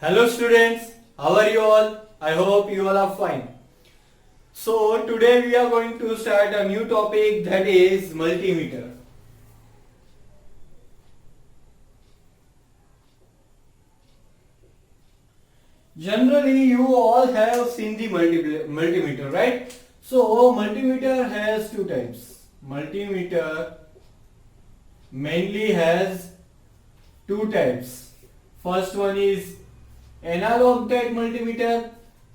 Hello students, how are you all? I hope you all are fine. So today we are going to start a new topic, that is multimeter. Generally you all have seen the multimeter, right? So multimeter has two types. Multimeter mainly has two types. First one is analog type multimeter,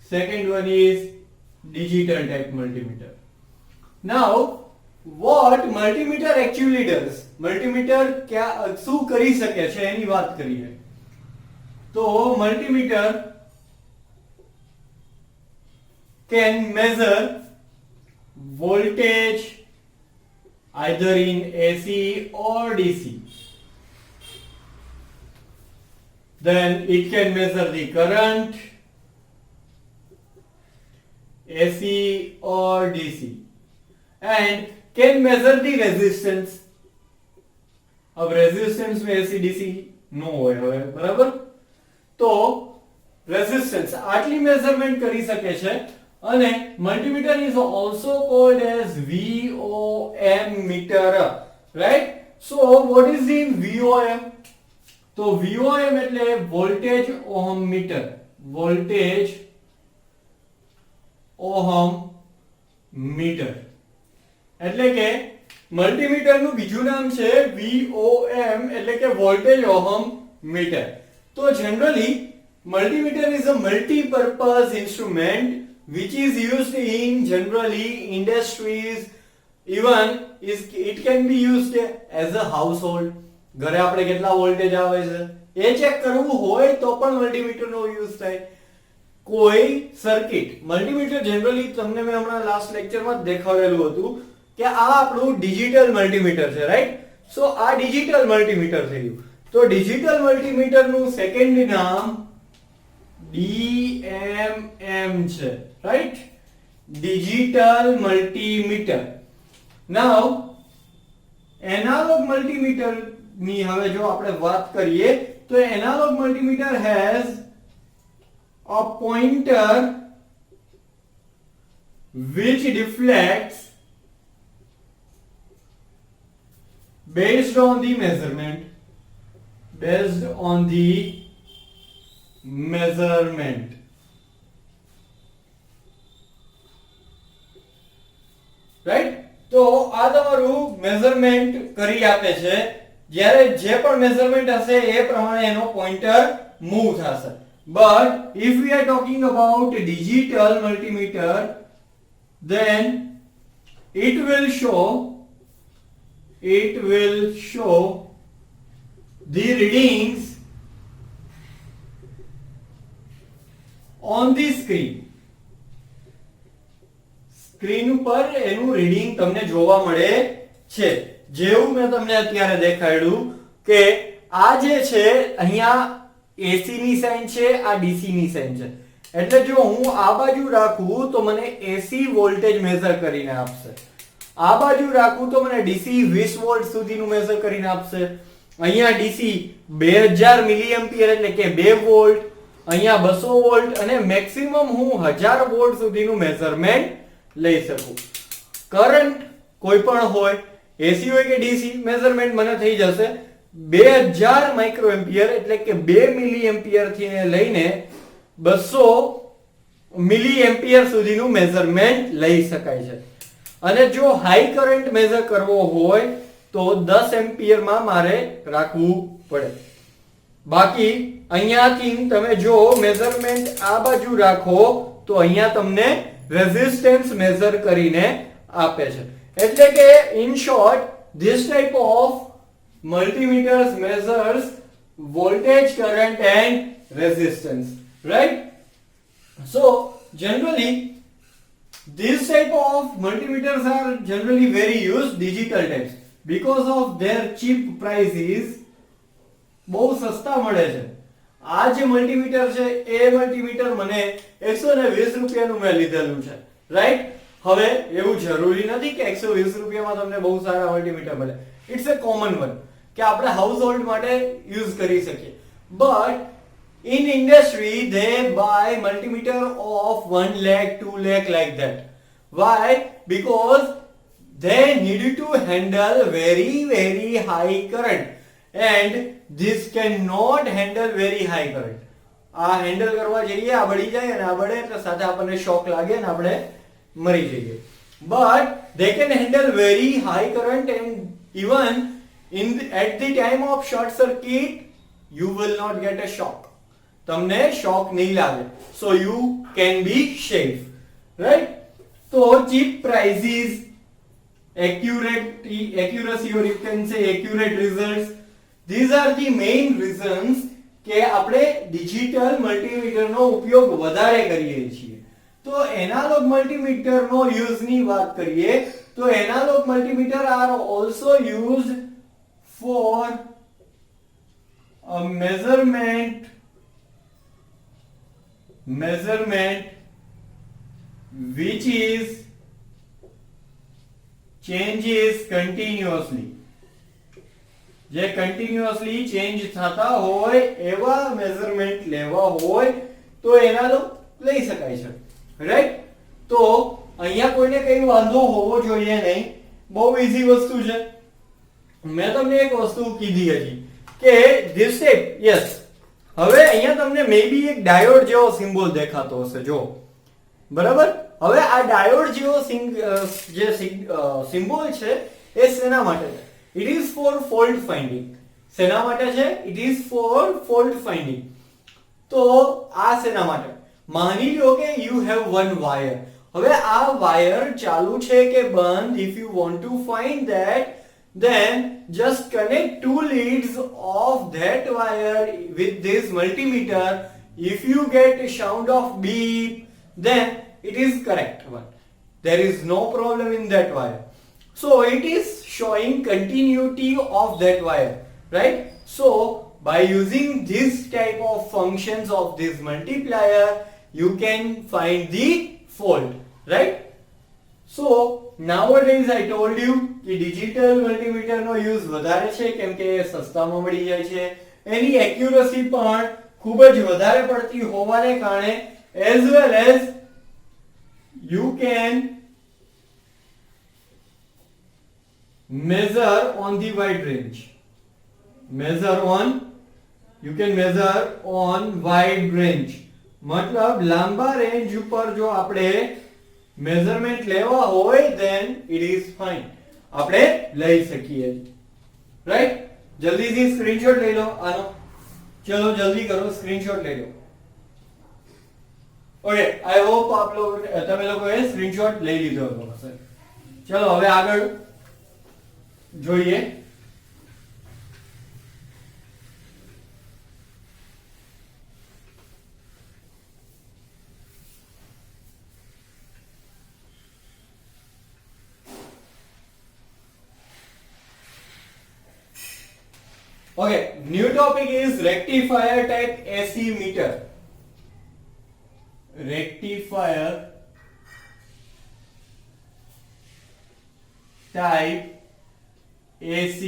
second one is digital type multimeter. Now what multimeter actually does, multimeter क्या શું કરી શકે છે એની વાત કરીએ તો multimeter can measure voltage either in AC or DC. Then it can measure the current AC or DC and can measure the resistance. अब resistance में AC DC नो होय હવે બરાબર તો રેઝિસ્ટન્સ આટલી મેઝરમેન્ટ કરી શકે છે અને multimeter is also called as VOM meter, right? So what is the VOM? તો VOM એટલે voltage ohm meter, voltage ohm meter એટલે કે મલ્ટીમીટર નું બીજું નામ છે VOM એટલે કે વોલ્ટેજ ઓહમ મીટર. તો generally multimeter is a multi-purpose instrument which is used in generally industries, even it can be used as a household. ઘરે આપણે કેટલા વોલ્ટેજ આવે છે એ ચેક કરવું હોય તો પણ મલ્ટીમીટર નો યુઝ થાય. કોઈ સર્કિટ મલ્ટીમીટર જનરલી તમને મેં હમણાં લાસ્ટ લેક્ચરમાં દેખાડેલું હતું કે આ આપણું ડિજિટલ મલ્ટીમીટર છે, રાઈટ? સો આ ડિજિટલ મલ્ટીમીટર થઈ ગયું. તો ડિજિટલ મલ્ટીમીટર નું સેકન્ડ નામ DMM છે, right? Digital multimeter. Now analogue multimeter ની હવે જો આપણે વાત કરીએ તો analogue multimeter has a pointer which deflects based on the measurement, right? તો આ તમારું મેઝરમેન્ટ કરી આપે છે. જ્યારે જે પણ મેઝરમેન્ટ હશે એ પ્રમાણે એનો પોઇન્ટર મૂવ થશે. But if we are talking about digital multimeter, then it will show the readings on the screen. Screen ઉપર એનું રીડિંગ તમને જોવા મળે છે. જેવું મેં તમને અત્યારે દેખાડ્યું કે આ જે છે અહીંયા AC ની સાઇન છે, આ DC ની સાઇન છે. એટલે જો હું આ બાજુ રાખું તો મને AC વોલ્ટેજ મેઝર કરીને આપશે, આ બાજુ રાખું તો મને DC 20 વોલ્ટ સુધીનું મેઝર કરીને આપશે. અહીંયા DC 2000 મિલી એમ્પિયર એટલે કે 2 વોલ્ટ, અહીંયા 200 વોલ્ટ અને મેક્સિમમ હું 1000 વોલ્ટ સુધીનું મેઝરમેન્ટ લઈ શકું. કરંટ કોઈ પણ હોય, AC હોય કે DC, મેઝરમેન્ટ મને થઈ જશે 2000 માઇક્રો એમ્પિયર એટલે કે 2 મિલી એમ્પિયર થી લઈને 200 મિલી એમ્પિયર સુધીનું મેઝરમેન્ટ લઈ શકાય છે. અને જો હાઈ કરંટ મેઝર કરવો હોય તો 10 એમ્પિયર માં મારે રાખવું પડે. બાકી અહીંયાથી તમે જો મેઝરમેન્ટ આ બાજુ રાખો તો અહીંયા તમને રેઝિસ્ટન્સ મેઝર કરીને આપે છે. એટલે કે in short this type of multimeters measures voltage, current and resistance, right? So generally this type of multimeters are generally very used, digital types, because of their cheap prices. બહુ સસ્તા મળે છે. આ જે મલ્ટીમીટર છે એ મલ્ટીમીટર મને 120 રૂપિયાનું મેં લીધેલું છે, રાઈટ? હવે એવું જરૂરી નથી કે 120 રૂપિયામાં તમને બહુ સારા મલ્ટીમીટર મળે. ઇટ્સ અ કોમન વન કે આપણે હાઉસ હોલ્ડ માટે યુઝ કરી શકીએ. But In industry, they buy multimeter of 1 lakh, 2 lakh like that. Why? Because they need to handle very, very high current. And this cannot handle very high current. આ handle કરવા જઈએ આ બળી જાય અને આ બળે એટલે સાથે આપણને શોક લાગે અને આપણે મરી જઈએ. But they can handle very high current and even at the time of short circuit you will not get a shock. તમને શોક નહીં લાગે. So you can be safe, right? So cheap prices, accuracy or you can say accurate results, these are the main reasons કે આપણે digital મલ્ટીમીટરનો ઉપયોગ વધારે કરીએ છીએ. તો એનાલોગ મલ્ટીમીટરનો યુઝની વાત કરીએ તો analogue multimeter are also used for a measurement which is changes continuously. જે કન્ટિન્યુઅસલી ચેન્જ થતા હોય એવા મેઝરમેન્ટ લેવા હોય તો એનાલોગ લઈ શકાય છે, રાઈટ? તો અહીંયા કોઈને કઈ વાંધો હોવો જોઈએ નહીં, બહુ ઈઝી વસ્તુ છે. મેં તમને એક વસ્તુ કીધી હતી કે ધીસ ટેપ, યસ. હવે અહીંયા તમને મે બી એક ડાયોડ જેવો સિમ્બોલ દેખાતો હશે, જો, બરાબર? હવે આ ડાયોડ જેવો જે સિમ્બોલ છે એ શેના માટે છે? It is for fault finding. શેના માટે છે? It is for fault finding. તો આ શેના માટે? માની લો કે you have one wire. હવે આ વાયર ચાલુ છે કે બંધ, if you want to find that, then just connect two leads of that wire with this multimeter. If you get a sound of beep, then it is correct one. There is no problem in that wire. So it is showing continuity of that wire, right? So by using this type of functions of this multiplier, you can find the fault, right? So nowadays I told you कि digital multimeter નો use વધારે છે કેમ કે સસ્તામાં મળી જાય છે, એની accuracy પણ ખૂબ જ વધારે પડતી હોવાને કારણે, as well as you can measure on the wide range. You can measure on wide range. मतलब લાંબા રેન્જ ઉપર જો આપણે મેઝરમેન્ટ લેવા હોય then it is fine. આપણે લઈ શકીએ, રાઈટ? જલ્દીથી સ્ક્રીનશોટ લઈ લો આનો. ચલો જલ્દી કરો, સ્ક્રીનશોટ લઈ લો. ઓકે, આઈ હોપ તમે લોકોએ સ્ક્રીનશોટ લઈ લીધો હશે. ચલો હવે આગળ જોઈએ. Okay, new topic is rectifier type AC meter. Rectifier type AC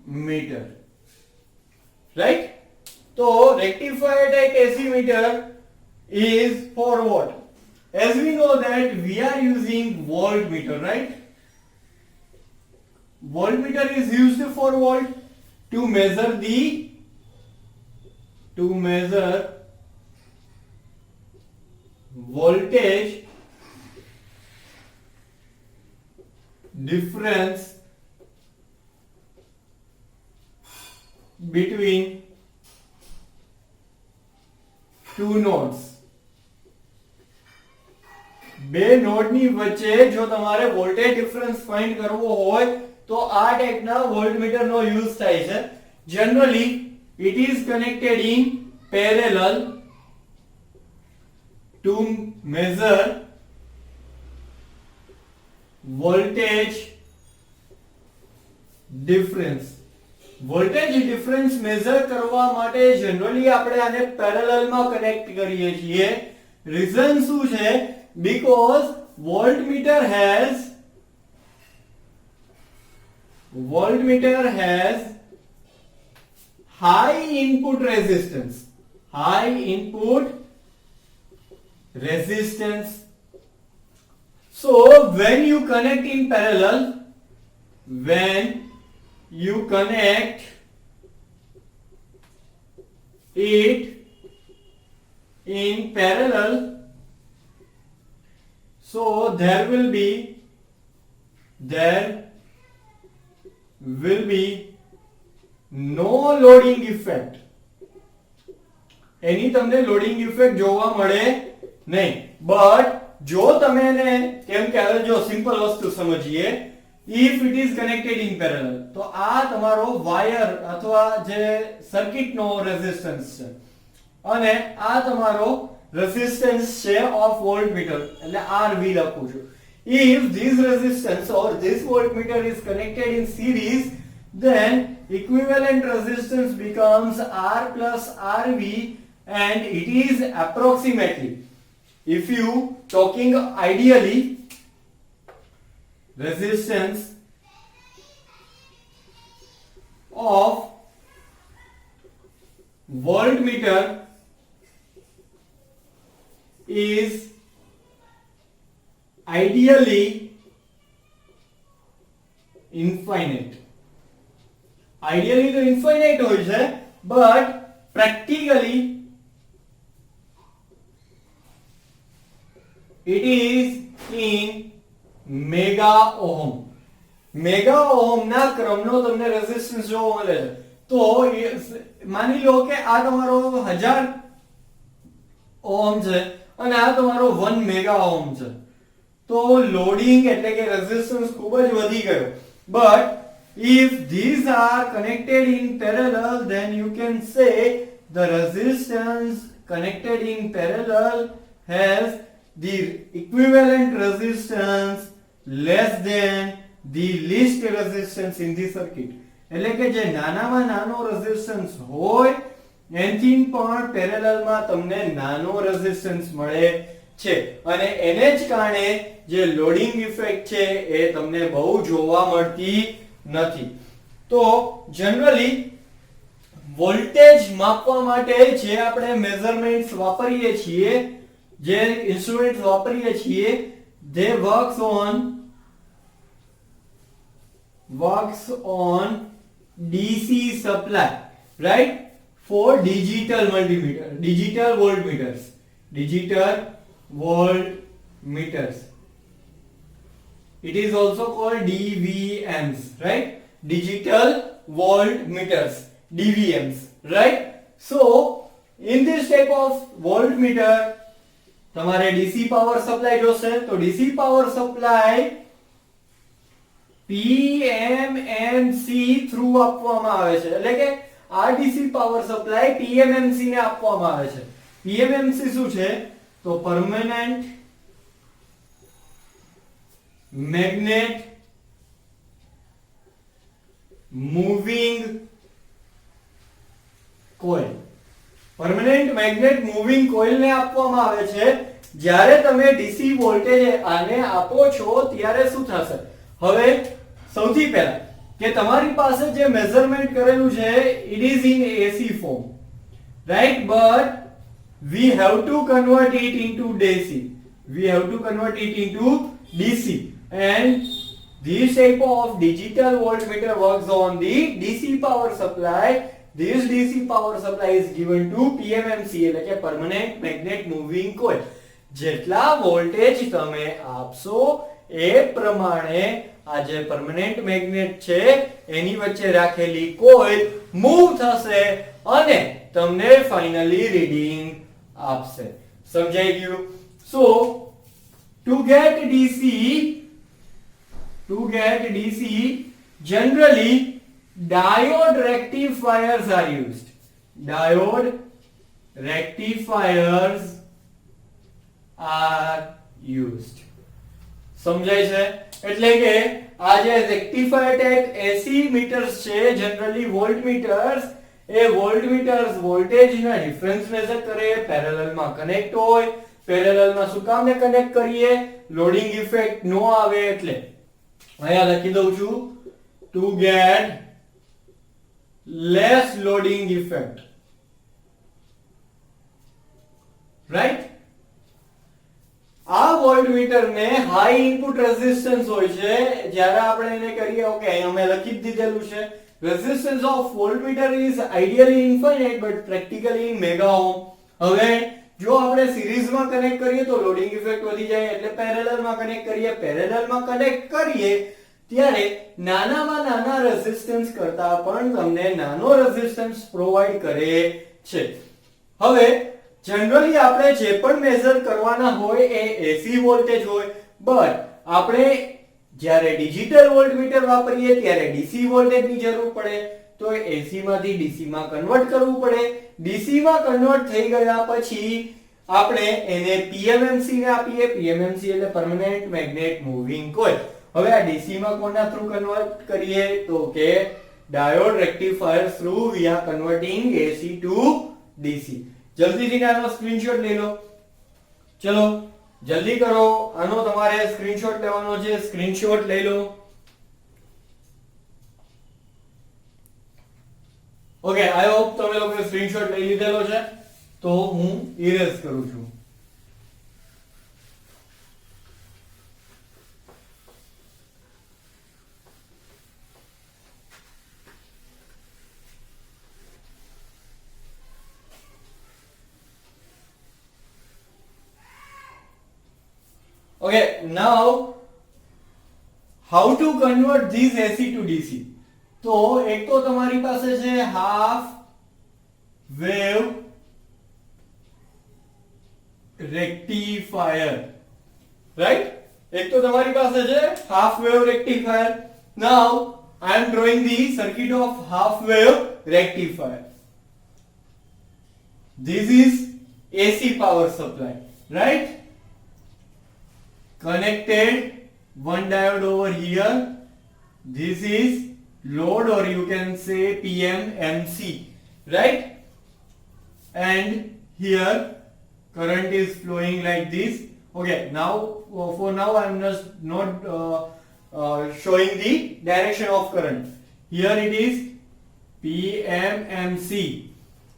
meter, right? So rectifier type AC meter is for what? As we know that we are using voltmeter, right? Voltmeter is used for what? To measure voltage difference between two nodes. બે નોડની વચ્ચે જો તમારે voltage difference find કરવો હોય તો આ ટાઈપના વોલ્ટમીટરનો યુઝ થાય છે. Generally it is connected in parallel to measure voltage difference. Voltage difference measure કરવા માટે જનરલી આપણે આને પેરેલલમાં કનેક્ટ કરીએ છીએ. રીઝન શું છે? Because voltmeter has high input resistance. High input resistance. So when you connect in parallel, when you connect it in parallel, so there will be no loading effect. એની તમને loading effect જોવા મળે નહીં. But જો તમે એને કેમ કે હવે જો સિમ્પલ વસ્તુ સમજીએ, if it is connected in parallel, તો આ તમારો વાયર અથવા જે સર્કિટનો રેઝિસ્ટન્સ છે અને આ તમારો રેઝિસ્ટન્સ છે ઓફ વોલ્ટમીટર, એટલે RV લખું છું. If this resistance or this voltmeter is connected in series, then equivalent resistance becomes R plus RV, and it is approximately, if you talking ideally, resistance of voltmeter is ideally infinite. Ideally તો infinite હોય છે, but practically it is in mega ohm. Mega ohm ના ક્રમનો તમને resistance જોવા મળે છે. તો માની લો કે આ તમારો 1000 ઓહમ છે અને આ તમારો 1 મેગા ઓહમ છે, તો લોડિંગ એટલે કે રેઝિસ્ટન્સ ખૂબ જ વધી ગયો. But if these are connected in parallel, then you can say the resistance connected in parallel has the equivalent resistance less than the least resistance in the circuit. એટલે કે જે નાનામાં નાનો રેઝિસ્ટન્સ હોય એનથી પણ પેરેલલમાં તમને નાનો રેઝિસ્ટન્સ મળે છે, અને એને જ કારણે જે લોડિંગ ઇફેક્ટ છે એ તમને બહુ જોવા મળતી નથી. તો જનરલી વોલ્ટેજ માપવા માટે જે આપણે મેઝરમેન્ટ્સ વાપરીએ છીએ, જે ઇન્સ્ટ્રુમેન્ટ્સ વાપરીએ છીએ, they works on DC supply, right? For digital multimeter, digital voltmeters. It is also called DVMs, right? Digital voltmeters, DVMs, right? So in this type of voltmeter તમારે DC પાવર સપ્લાય જોશે, તો DC power supply PMMC through આપવામાં આવે છે. એટલે કે આ DC power supply PMMC ને આપવામાં આવે છે. PMMC શું છે? તો permanent magnet moving coil. Permanent magnet moving coil ને આપવામાં આવે છે. જ્યારે તમે DC વોલ્ટેજ આને આપો છો ત્યારે શું થશે? હવે સૌથી પહેલા કે તમારી પાસે જે મેઝરમેન્ટ કરેલું છે it is in AC form, right? But we have to convert it into DC. And this type of digital voltmeter works on the DC power supply. This DC power supply is given to PMMC, એટલે કે permanent magnet moving coil. જેટલા voltage તમે આપશો એ પ્રમાણે આ જે permanent magnet છે એની વચ્ચે રાખેલી કોઇલ મૂવ થશે અને તમને ફાઇનલી રીડિંગ આપશે. સમજાઈ ગયું? સો to get DC generally diode rectifiers are used. સમજાય છે? એટલે કે આ જે રેક્ટિફાયર ટાઇપ AC મીટર્સ છે, જનરલી વોલ્ટમીટર્સ, એ વોલ્ટમીટર્સ વોલ્ટેજના ડિફરન્સ મેઝર કરે, પેરેલલમાં કનેક્ટ હોય. પેરેલલમાં શું કામ ને કનેક્ટ કરીએ? લોડિંગ ઇફેક્ટ નો આવે એટલે. અહીંયા લખી દઉં છું, to get less loading effect, right? આ વોલ્ટમીટર ને હાઈ ઇનપુટ રેઝિસ્ટન્સ હોય છે જ્યારે આપણે એને કરીએ ઓકે અહીં અમે લખી જ દીધેલું છે resistance of voltmeter is ideally infinite but practically mega ohm. હવે જો આપણે સિરીઝમાં કનેક્ટ કરીએ તો લોડિંગ ઇફેક્ટ વધી જાય એટલે પેરેલલમાં કનેક્ટ કરીએ. પેરેલલમાં કનેક્ટ કરીએ ત્યારે નાનામાં નાના રેઝિસ્ટન્સ કરતા પણ તમને નાનો રેઝિસ્ટન્સ પ્રોવાઈડ કરે છે. હવે જનરલી આપણે જે પણ મેઝર કરવાના હોય એ એસી વોલ્ટેજ હોય બટ આપણે જ્યારે ડિજિટલ વોલ્ટમીટર વાપરીએ ત્યારે ડીસી વોલ્ટેજની જરૂર પડે તો એસી માંથી ડીસી માં કન્વર્ટ કરવું પડે. ડીસી માં કન્વર્ટ થઈ ગયા પછી આપણે એને પીએમએમસી ને આપીએ. પીએમએમસી એટલે પરમેનન્ટ મેગ્નેટ મૂવિંગ કોઇલ. હવે આ ડીસી માં કોના થ્રુ કન્વર્ટ કરીએ તો કે diode rectifier through we are converting AC to DC. જલ્દીથી આનો સ્ક્રીનશોટ લઈ લો. ચલો જલ્દી કરો, આનો તમારે સ્ક્રીનશોટ લેવાનો છે. સ્ક્રીનશોટ લઈ લો. ઓકે આઈ હોપ તમે લોકોએ સ્ક્રીનશોટ લઈ લીધેલો છે. તો હું ઇરેઝ કરું છું. Okay, now how to convert this AC to DC? તો એક તો તમારી પાસે છે હાફ વેવ રેક્ટિફાયર, રાઈટ? એક તો તમારી પાસે છે half wave rectifier. Now I am drawing the circuit of half wave rectifier. This is AC power supply, right? Connected one diode over here. This is load or you can say PMMC, right? And here current is flowing like this. Okay, now for now I am just not showing the direction of current. Here it is PMMC.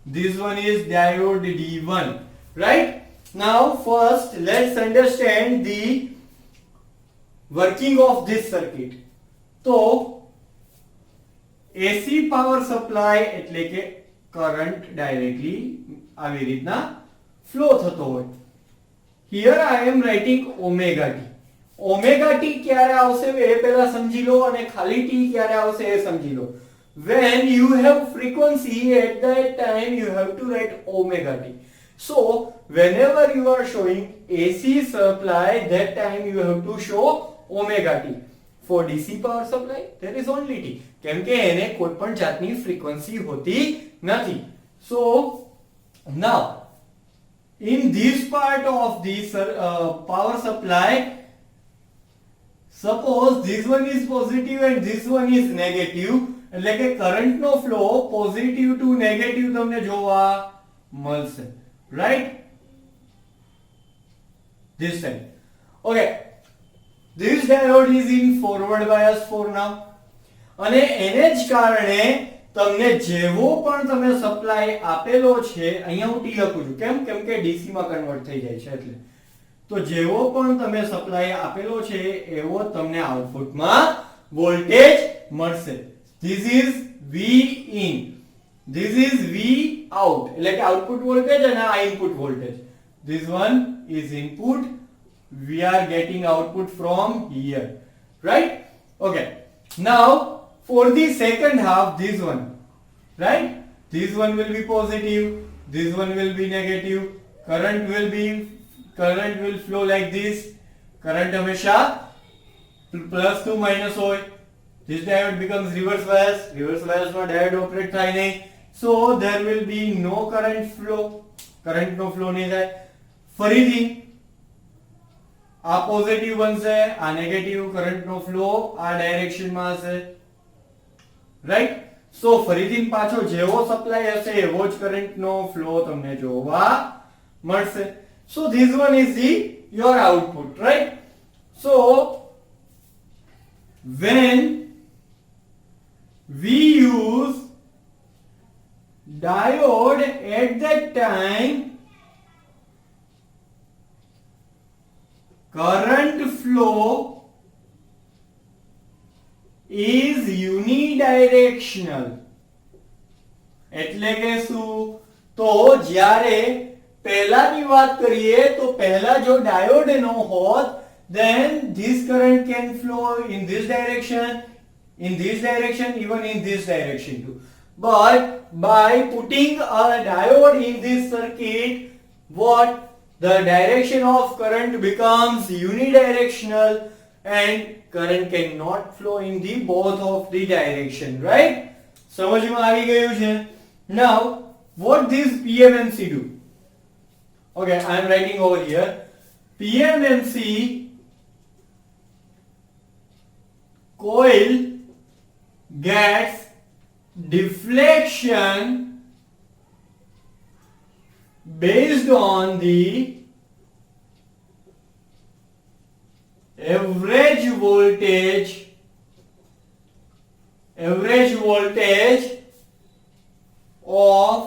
This one is diode D1, right? Now first let's understand the working of this circuit. તો AC power supply એટલે કે current directly આવી રીતના flow થતો હોય. Here I am writing omega t. omega t ક્યારે આવશે એ પહેલા સમજી લો અને ખાલી t ક્યારે આવશે એ સમજી લો. When you have frequency at that time you have to write omega t. So whenever you are showing AC supply that time you have to show omega t. For DC power supply there is only t કેમ કે એને કોઈ પણ જાતની frequency હોતી નથી. So now in this part of this power supply suppose this one is positive and this one is negative એટલે કે કરંટ નો ફ્લો પોઝિટિવ ટુ નેગેટિવ તમને જોવા મળશે, right? This time okay, this diode is in forward bias for now અને એને જ કારણે તમને જેવો પણ તમે સપ્લાય આપેલો છે અહીંયા હું ટી લખું છું કેમ કે ડીસી માં કન્વર્ટ થઈ જાય છે એટલે. તો જેવો પણ તમે સપ્લાય આપેલો છે એવો તમને આઉટપુટમાં વોલ્ટેજ મળશે. This is V in, this is V out એટલે કે આઉટપુટ વોલ્ટેજ અને આ input voltage. This one is input, we are getting output from here, right? Okay, now for the second half this one, right? This one will be positive, this one will be negative. Current will flow like this. Current હંમેશા plus to minus હોય. This diode becomes reverse bias. Reverse bias માં diode operate થાય નહીં. So there will be no current flow. Current no flow નહીં થાય. ફરીથી આ positive બનશે, આ નેગેટિવ. કરંટ નો ફ્લો આ ડાયરેક્શન માં હશે, રાઈટ? સો ફરીથી પાછો જેવો સપ્લાય હશે એવો જ કરંટ નો ફ્લો તમને જોવા મળશે. So this one is the your output, right? So when we use diode at that time current flow is unidirectional. એટલે કે શું? તો જ્યારે પહેલાની વાત કરીએ તો પહેલા જો ડાયોડ ન હોત, then this current can flow in this direction, even in this direction too. But by putting a diode in this circuit, what the direction of current becomes unidirectional and current cannot flow in the both of the direction, right? સમજમાં આવી ગયું છે? Now what this PMMC do? Okay, I am writing over here. PMMC coil gets deflection based on the average voltage of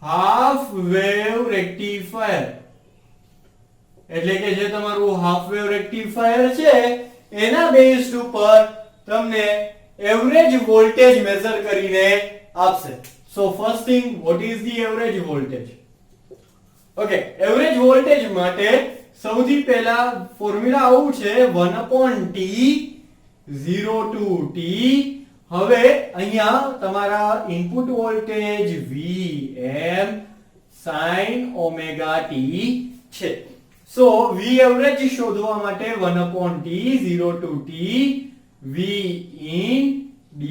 half wave rectifier. એટલે કે જે તમારું half wave rectifier છે એના બેઝ ઉપર તમને એવરેજ વોલ્ટેજ મેઝર કરીને આપશે. So first thing, what is the average voltage? Okay, average voltage માટે સૌથી પહેલા ફોર્મ્યુલા આવું છે 1/t 0 to t. હવે અહીંયા તમારા input voltage Vm sin omega t છે. સો V એવરેજ શોધવા માટે 1/t 0 to t V in d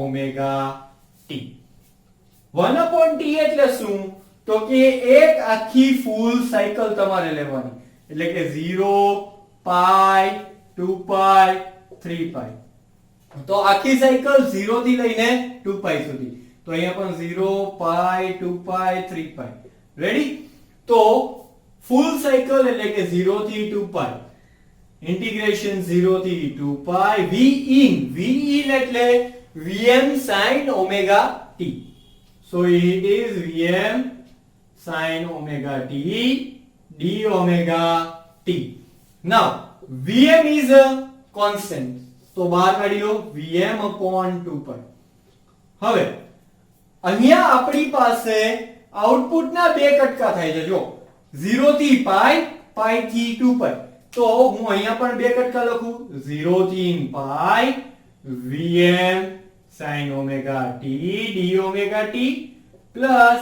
omega t. 1/t એટલે શું? તો કે એક આખી ફૂલ સાયકલ તમારે લેવાની. એટલે કે 0 પાઈ 2 પાઈ 3 પાઈ. તો આખી સાયકલ 0 થી લઈને 2 પાઈ સુધી. તો અહીંયા પણ 0 પાઈ 2 પાઈ 3 પાઈ. રેડી? તો ફૂલ સાયકલ એટલે કે 0 થી 2 પાઈ. ઇન્ટિગ્રેશન 0 થી 2 પાઈ V in એટલે Vm sin omega t. So it is Vm sin omega t d omega t. Now Vm is a constant. તો બહાર કાઢી લો Vm upon 2 pi. હવે અહીંયા આપણી પાસે આઉટપુટના બે કટકા થાય છે. જો 0 થી પાઈ, પાઈ થી 2 પાઈ. તો હું અહીંયા પણ બે કટકા લખું 0 થી પાઈ Vm sin omega t d omega t plus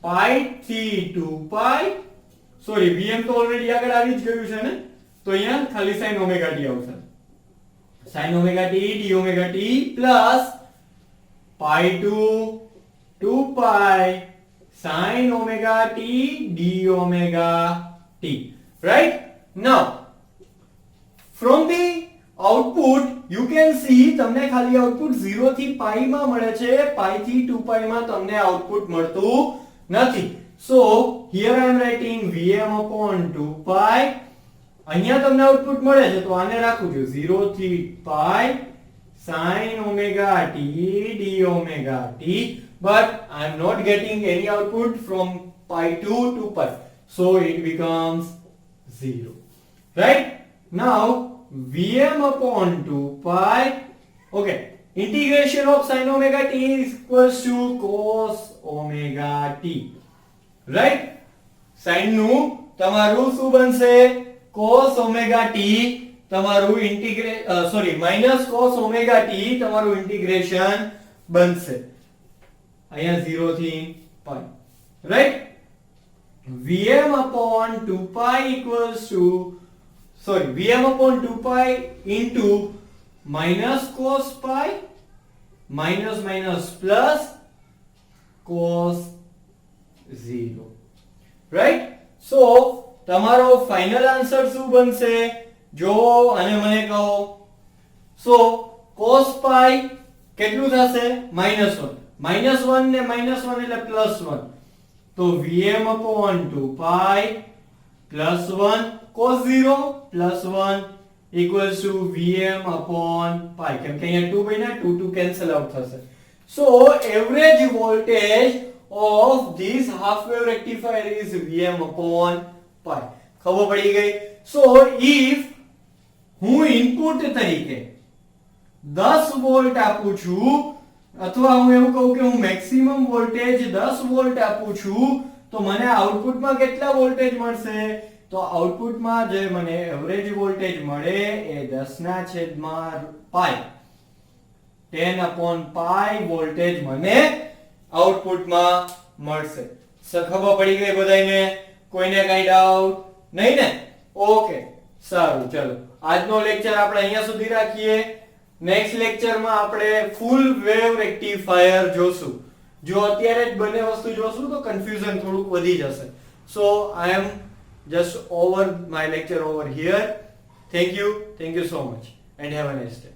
pi થી 2 પાઈ. સોરી, Vm તો ઓલરેડી આગળ આવી જ ગયું છે ને, તો અહીંયા ખાલી sin omega t આવશે. sin omega t d omega t plus pi to 2 pi sin omega t d omega t. Right? Now from the output you can see તમને ખાલી આઉટપુટ 0 થી પાઈ માં મળે છે, પાઈ થી 2 પાઈ માં તમને આઉટપુટ મળતું નથી. So here I am writing Vm upon 2 pi. અહીંયા તમને આઉટપુટ મળે છે તો આને રાખું છું 0 થી પાઈ sin omega t d omega t, but I am not getting any output from pi to 2 pi, so it becomes 0. Right? Now Vm upon 2 pi, okay, integration of sin omega t is equals to cos omega t. Right? sin નું તમારું શું બનશે? cos omega t તમારું minus cos omega t તમારું integration બનશે અહીંયા 0 થી pi. Right? Vm upon 2 pi equals to Vm upon 2 pi into minus cos pi minus plus cos 0. Right? So તમારો ફાઇનલ આન્સર શું બનશે? જો અને મને કહો. સો cos pi કેટલું થશે? -1. -1 ને -1 એટલે +1. તો Vm upon 2 pi +1 cos 0 +1 equals to Vm upon pi. કેમ કે અહીંયા 2 બન્યા, 2 કેન્સલ આઉટ થશે. So average voltage of this half wave rectifier is Vm upon pi. ખબર પડી ગઈ? So if હું ઇનપુટ તરીકે 10 વોલ્ટ આપું છું અથવા હું એવું કહું કે હું મેક્સિમમ વોલ્ટેજ 10 વોલ્ટ આપું છું તો મને આઉટપુટમાં કેટલા વોલ્ટેજ મળશે? તો આઉટપુટમાં જે મને એવરેજ વોલ્ટેજ મળે એ 10 ના છેદમાં પાઈ 10 upon pi વોલ્ટેજ મને આઉટપુટમાં મળશે. ખબર પડી ગઈ બધાયને? કોઈને કઈ ડાઉટ નહીં ને? ઓકે, સારું, ચલો આજનો લેક્ચર આપણે અહીંયા સુધી રાખીએ. નેક્સ્ટ લેક્ચરમાં આપણે ફૂલ વેવ રેક્ટિફાયર જોશું. જો અત્યારે જ બંને વસ્તુ જોશું તો કન્ફ્યુઝન થોડુંક વધી જશે. So I am just over my lecture over here. Thank you so much and have a nice day.